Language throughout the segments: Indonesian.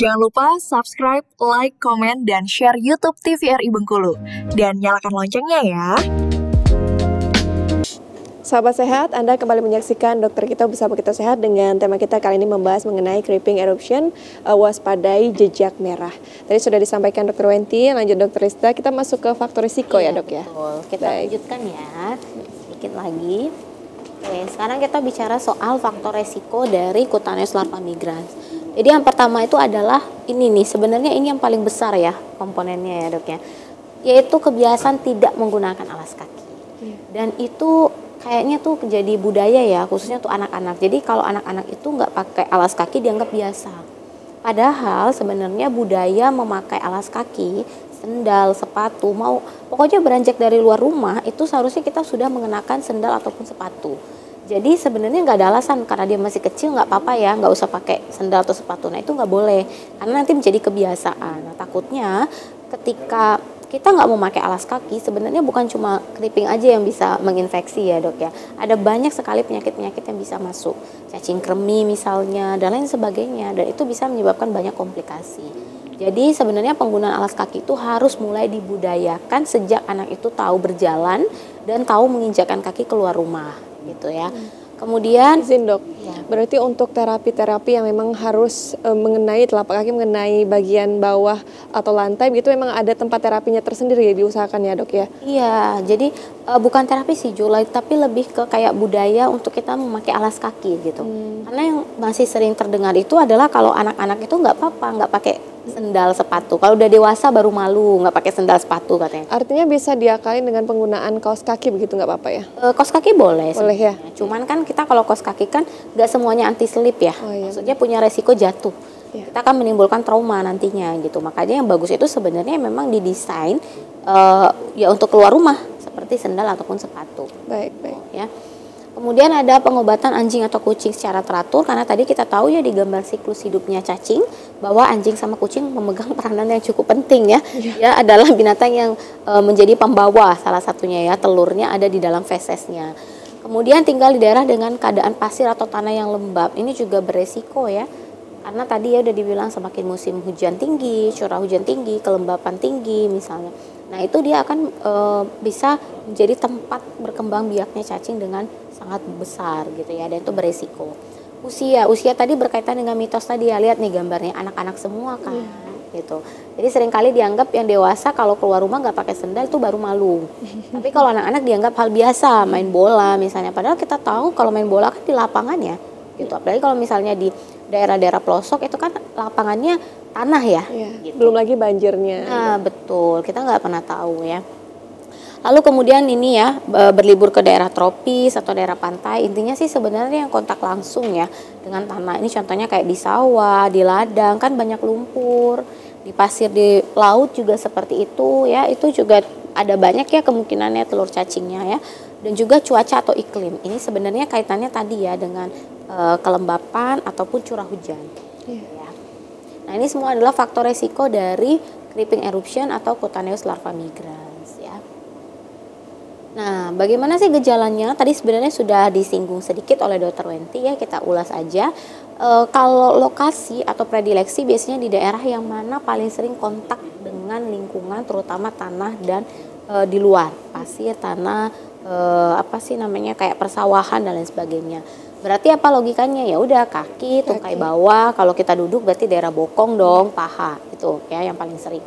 Jangan lupa subscribe, like, komen, dan share YouTube TVRI Bengkulu. Dan nyalakan loncengnya ya. Sahabat sehat, Anda kembali menyaksikan Dokter Kita Bersama Kita Sehat dengan tema kita kali ini membahas mengenai creeping eruption, waspadai jejak merah. Tadi sudah disampaikan Dokter Wenti, lanjut Dokter Rista, kita masuk ke faktor risiko ya dok ya? Betul, kita lanjutkan ya, sedikit lagi. Oke, sekarang kita bicara soal faktor resiko dari cutaneous larva migrans. Jadi yang pertama itu adalah ini nih, sebenarnya ini yang paling besar ya komponennya ya dok ya, yaitu kebiasaan tidak menggunakan alas kaki. Dan itu kayaknya tuh jadi budaya ya, khususnya tuh anak-anak. Jadi kalau anak-anak itu nggak pakai alas kaki dianggap biasa. Padahal sebenarnya budaya memakai alas kaki, sendal, sepatu, pokoknya beranjak dari luar rumah itu seharusnya kita sudah mengenakan sendal ataupun sepatu. Jadi sebenarnya nggak ada alasan karena dia masih kecil nggak apa-apa ya, nggak usah pakai sendal atau sepatu. Nah itu nggak boleh karena nanti menjadi kebiasaan. Nah takutnya ketika kita nggak mau pakai alas kaki, sebenarnya bukan cuma creeping aja yang bisa menginfeksi ya dok ya. Ada banyak sekali penyakit-penyakit yang bisa masuk, cacing kremi misalnya dan lain sebagainya, dan itu bisa menyebabkan banyak komplikasi. Jadi sebenarnya penggunaan alas kaki itu harus mulai dibudayakan sejak anak itu tahu berjalan dan tahu menginjakkan kaki keluar rumah gitu ya. Kemudian izin dok, berarti untuk terapi-terapi yang memang harus mengenai telapak kaki, mengenai bagian bawah atau lantai begitu, memang ada tempat terapinya tersendiri ya diusahakan ya dok ya? Iya, jadi bukan terapi sih Jul, tapi lebih ke kayak budaya untuk kita memakai alas kaki gitu. Karena yang masih sering terdengar itu adalah kalau anak-anak itu nggak apa-apa, nggak pakai sendal sepatu. Kalau udah dewasa baru malu nggak pakai sendal sepatu katanya. Artinya bisa diakalin dengan penggunaan kaos kaki begitu nggak apa-apa ya? Kaos kaki boleh. Boleh ya. Cuman kan kita kalau kaos kaki kan nggak semuanya anti slip ya. Oh, iya. Maksudnya punya resiko jatuh. Iya. Kita akan menimbulkan trauma nantinya gitu. Makanya yang bagus itu sebenarnya memang didesain ya untuk keluar rumah seperti sendal ataupun sepatu. Baik. Ya. Kemudian ada pengobatan anjing atau kucing secara teratur, karena tadi kita tahu ya di gambar siklus hidupnya cacing bahwa anjing sama kucing memegang peranan yang cukup penting ya. Ya adalah binatang yang menjadi pembawa salah satunya ya, telurnya ada di dalam fesesnya. Kemudian tinggal di daerah dengan keadaan pasir atau tanah yang lembab, ini juga beresiko ya. Karena tadi ya udah dibilang semakin musim hujan tinggi, curah hujan tinggi, kelembapan tinggi misalnya. Nah itu dia akan bisa menjadi tempat berkembang biaknya cacing dengan sangat besar gitu ya, dan itu beresiko. Usia tadi berkaitan dengan mitos tadi ya, lihat nih gambarnya anak-anak semua kan gitu. Jadi seringkali dianggap yang dewasa kalau keluar rumah nggak pakai sendal itu baru malu. Tapi kalau anak-anak dianggap hal biasa, main bola misalnya. Padahal kita tahu kalau main bola kan di lapangan ya gitu. Apalagi kalau misalnya di daerah-daerah pelosok itu kan lapangannya tanah ya. Gitu. Belum lagi banjirnya. Nah betul, kita nggak pernah tahu ya. Lalu kemudian ini ya, berlibur ke daerah tropis atau daerah pantai, intinya sih sebenarnya yang kontak langsung ya dengan tanah. Ini contohnya kayak di sawah, di ladang kan banyak lumpur, di pasir, di laut juga seperti itu ya. Itu juga ada banyak ya kemungkinannya telur cacingnya ya. Dan juga cuaca atau iklim. Ini sebenarnya kaitannya tadi ya dengan kelembapan ataupun curah hujan. Ya. Nah ini semua adalah faktor resiko dari creeping eruption atau cutaneous larva migrans ya. Nah, bagaimana sih gejalanya? Tadi sebenarnya sudah disinggung sedikit oleh Dr. Wenti ya, kita ulas aja. Kalau lokasi atau predileksi biasanya di daerah yang mana paling sering kontak dengan lingkungan, terutama tanah dan di luar, pasir, tanah, kayak persawahan dan lain sebagainya. Berarti apa logikanya? Ya udah kaki, tungkai bawah. Kalau kita duduk berarti daerah bokong dong, paha itu ya yang paling sering.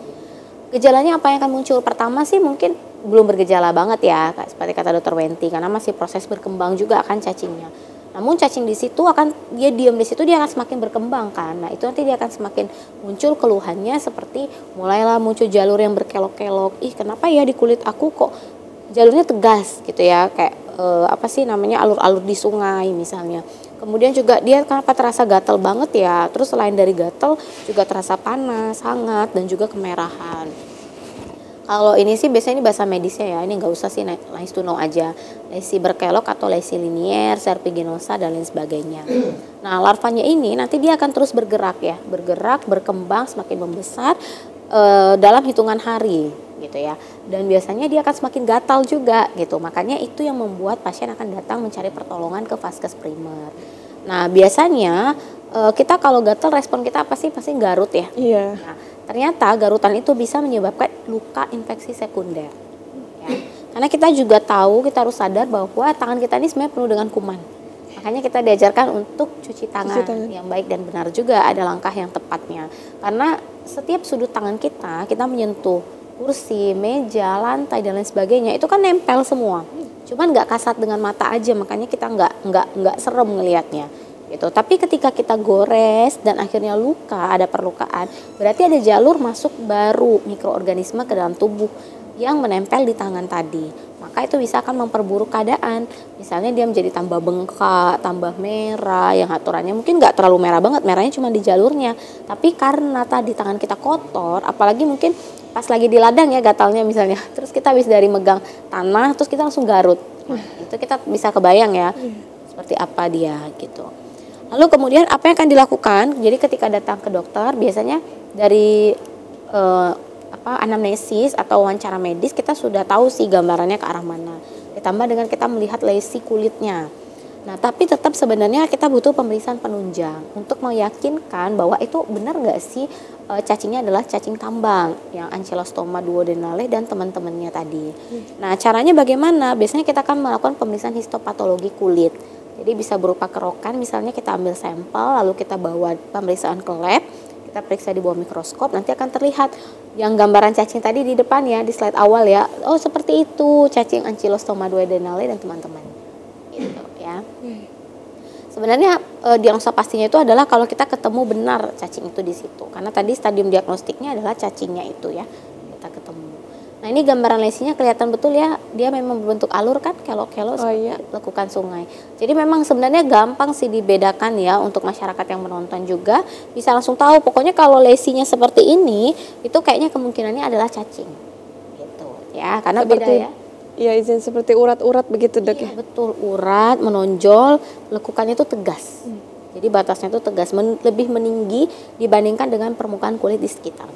Gejalanya apa yang akan muncul? Pertama sih mungkin belum bergejala banget ya, seperti kata Dr. Wenti, karena masih proses berkembang juga akan cacingnya. Namun cacing di situ dia diam di situ, dia akan semakin berkembang kan. Nah itu nanti dia akan semakin muncul keluhannya seperti mulailah muncul jalur yang berkelok-kelok. Ih kenapa ya di kulit aku kok jalurnya tegas gitu ya, kayak alur-alur di sungai misalnya. Kemudian juga dia kenapa terasa gatal banget ya, terus selain dari gatal juga terasa panas, hangat, dan juga kemerahan. Kalau ini sih biasanya ini bahasa medisnya ya, ini nggak usah sih nice to know aja. Lesi berkelok atau lesi linier, serpiginosa dan lain sebagainya. Nah larvanya ini nanti dia akan terus bergerak ya, berkembang semakin membesar dalam hitungan hari gitu ya. Dan biasanya dia akan semakin gatal juga gitu. Makanya itu yang membuat pasien akan datang mencari pertolongan ke vaskes primer. Nah biasanya kita kalau gatal respon kita apa sih? Pasti garut ya. Iya. Nah, ternyata garutan itu bisa menyebabkan luka infeksi sekunder. Ya. Karena kita juga tahu, kita harus sadar bahwa tangan kita ini sebenarnya penuh dengan kuman. Makanya kita diajarkan untuk cuci tangan yang baik dan benar, juga ada langkah yang tepatnya. Karena setiap sudut tangan kita menyentuh kursi, meja, lantai dan lain sebagainya, itu kan nempel semua. Cuman nggak kasat dengan mata aja, makanya kita nggak serem ngelihatnya. Gitu. Tapi ketika kita gores dan akhirnya luka, ada perlukaan, berarti ada jalur masuk baru mikroorganisme ke dalam tubuh yang menempel di tangan tadi. Maka itu bisa akan memperburuk keadaan. Misalnya dia menjadi tambah bengkak, tambah merah, yang aturannya mungkin nggak terlalu merah banget, merahnya cuma di jalurnya. Tapi karena tadi tangan kita kotor, apalagi mungkin pas lagi di ladang ya gatalnya misalnya, terus kita habis dari megang tanah, terus kita langsung garut. Nah, itu kita bisa kebayang ya, seperti apa dia gitu. Lalu kemudian apa yang akan dilakukan? Jadi ketika datang ke dokter, biasanya dari anamnesis atau wawancara medis kita sudah tahu sih gambarannya ke arah mana. Ditambah dengan kita melihat lesi kulitnya. Nah, tapi tetap sebenarnya kita butuh pemeriksaan penunjang untuk meyakinkan bahwa itu benar nggak sih cacingnya adalah cacing tambang yang Ankylostoma duodenale dan teman-temannya tadi. Nah, caranya bagaimana? Biasanya kita akan melakukan pemeriksaan histopatologi kulit. Jadi bisa berupa kerokan, misalnya kita ambil sampel lalu kita bawa pemeriksaan ke lab, kita periksa di bawah mikroskop, nanti akan terlihat yang gambaran cacing tadi di depan ya, di slide awal ya. Oh, seperti itu cacing Ankylostoma duodenale dan teman-teman. Gitu ya. Sebenarnya diagnosa pastinya itu adalah kalau kita ketemu benar cacing itu di situ. Karena tadi stadium diagnostiknya adalah cacingnya itu ya, kita ketemu. Nah, ini gambaran lesinya kelihatan betul ya, dia memang berbentuk alur kan, kelok-kelok seperti lekukan sungai. Jadi memang sebenarnya gampang sih dibedakan ya, untuk masyarakat yang menonton juga bisa langsung tahu. Pokoknya kalau lesinya seperti ini, itu kayaknya kemungkinannya adalah cacing. Gitu ya, karena seperti, beda ya. Iya, izin seperti urat-urat begitu dok ya? Betul, urat, menonjol, lekukannya itu tegas. Jadi batasnya itu tegas, lebih meninggi dibandingkan dengan permukaan kulit di sekitar.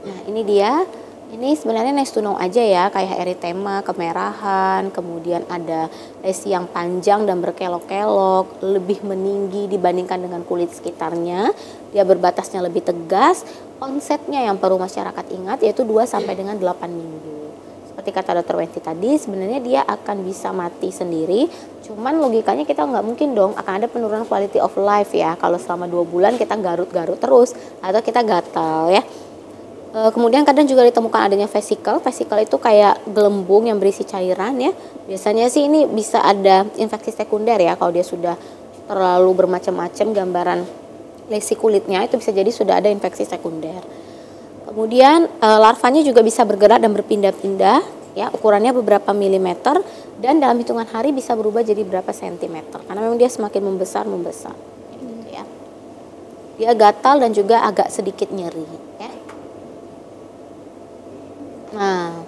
Nah, ini dia. Ini sebenarnya nice to know aja ya, kayak eritema, kemerahan, kemudian ada lesi yang panjang dan berkelok-kelok, lebih meninggi dibandingkan dengan kulit sekitarnya. Dia berbatasnya lebih tegas. Konsepnya yang perlu masyarakat ingat yaitu 2 sampai dengan 8 minggu. Seperti kata Dr. Wenti tadi, sebenarnya dia akan bisa mati sendiri. Cuman logikanya kita nggak mungkin dong akan ada penurunan quality of life ya kalau selama 2 bulan kita garut-garut terus atau kita gatal ya. Kemudian kadang juga ditemukan adanya vesikel. Vesikel itu kayak gelembung yang berisi cairan ya. Biasanya sih ini bisa ada infeksi sekunder ya kalau dia sudah terlalu bermacam-macam gambaran lesi kulitnya, itu bisa jadi sudah ada infeksi sekunder. Kemudian larvanya juga bisa bergerak dan berpindah-pindah ya, ukurannya beberapa milimeter dan dalam hitungan hari bisa berubah jadi berapa sentimeter karena memang dia semakin membesar gitu ya. Dia gatal dan juga agak sedikit nyeri ya. Nah,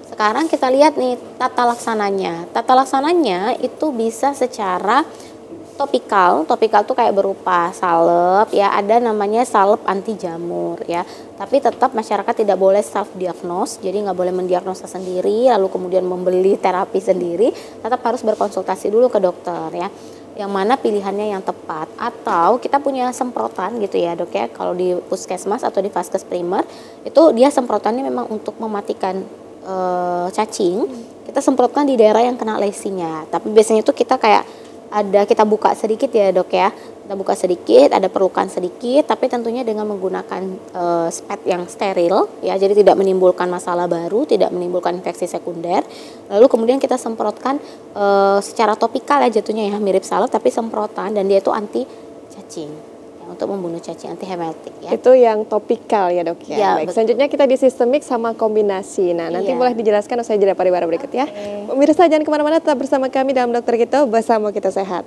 sekarang kita lihat nih tata laksananya. Tata laksananya itu bisa secara topikal. Topikal tuh kayak berupa salep ya, ada namanya salep anti jamur ya. Tapi tetap masyarakat tidak boleh self diagnose, jadi nggak boleh mendiagnosa sendiri lalu kemudian membeli terapi sendiri. Tetap harus berkonsultasi dulu ke dokter ya, yang mana pilihannya yang tepat. Atau kita punya semprotan gitu ya dok ya, kalau di puskesmas atau di vaskes primer itu dia semprotannya memang untuk mematikan cacing. Kita semprotkan di daerah yang kena lesinya, tapi biasanya itu kita kayak kita buka sedikit ya dok ya, kita buka sedikit, ada perlukan sedikit, tapi tentunya dengan menggunakan spet yang steril ya, jadi tidak menimbulkan masalah baru, tidak menimbulkan infeksi sekunder. Lalu kemudian kita semprotkan secara topikal ya jatuhnya ya, mirip salep tapi semprotan, dan dia itu anti cacing ya, untuk membunuh cacing, anti hemeltik ya. Itu yang topikal ya dok ya. Ya, baik, selanjutnya kita di sistemik sama kombinasi. Nah, nanti boleh dijelaskan usai jeda pariwara berikut ya. Pemirsa jangan kemana-mana, tetap bersama kami dalam Dokter Kita Bersama Kita Sehat.